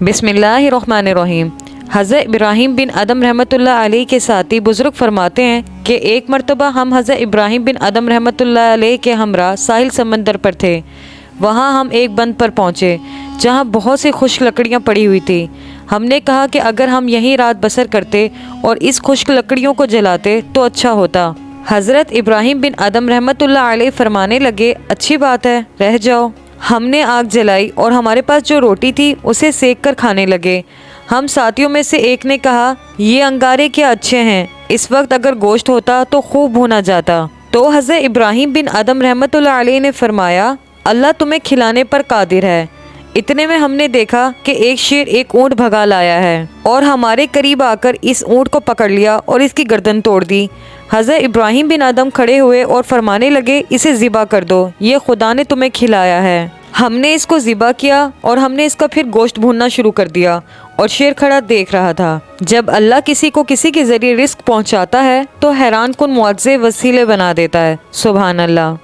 बिस्मिल्लाहिर्रहमानिर्रहीम। हज़रत इब्राहीम बिन अदम रहमतुल्लाह अलैह के साथी बुज़ुर्ग फरमाते हैं कि एक मरतबा हम हज़रत इब्राहीम बिन अदम रहमतुल्लाह अलैह के हमरा साहिल समंदर पर थे। वहाँ हम एक बंद पर पहुँचे जहाँ बहुत सी खुश्क लकड़ियाँ पड़ी हुई थी। हमने कहा कि अगर हम यहीं रात बसर करते और इस खुश्क लकड़ियों को जलाते तो अच्छा होता। हज़रत इब्राहीम बिन अदम रहमतुल्लाह अलैह फरमाने लगे, अच्छी बात है, रह जाओ। हमने आग जलाई और हमारे पास जो रोटी थी उसे सेक कर खाने लगे। हम साथियों में से एक ने कहा, ये अंगारे क्या अच्छे हैं, इस वक्त अगर गोश्त होता तो खूब भुना जाता। तो हज़रत इब्राहीम बिन अदम रहमतुल्लाह अलैह ने फरमाया, अल्लाह तुम्हें खिलाने पर कादिर है। इतने में हमने देखा कि एक शेर एक ऊँट भगा लाया है और हमारे करीब आकर इस ऊँट को पकड़ लिया और इसकी गर्दन तोड़ दी। हज़रत इब्राहीम बिन अदम खड़े हुए और फरमाने लगे, इसे ज़िबा कर दो, ये खुदा ने तुम्हें खिलाया है। हमने इसको ज़िबा किया और हमने इसका फिर गोश्त भूनना शुरू कर दिया और शेर खड़ा देख रहा था। जब अल्लाह किसी को किसी के ज़रिए रिस्क पहुँचाता है तो हैरान कुन मुआज़े वसीले बना देता है। सुभान अल्लाह।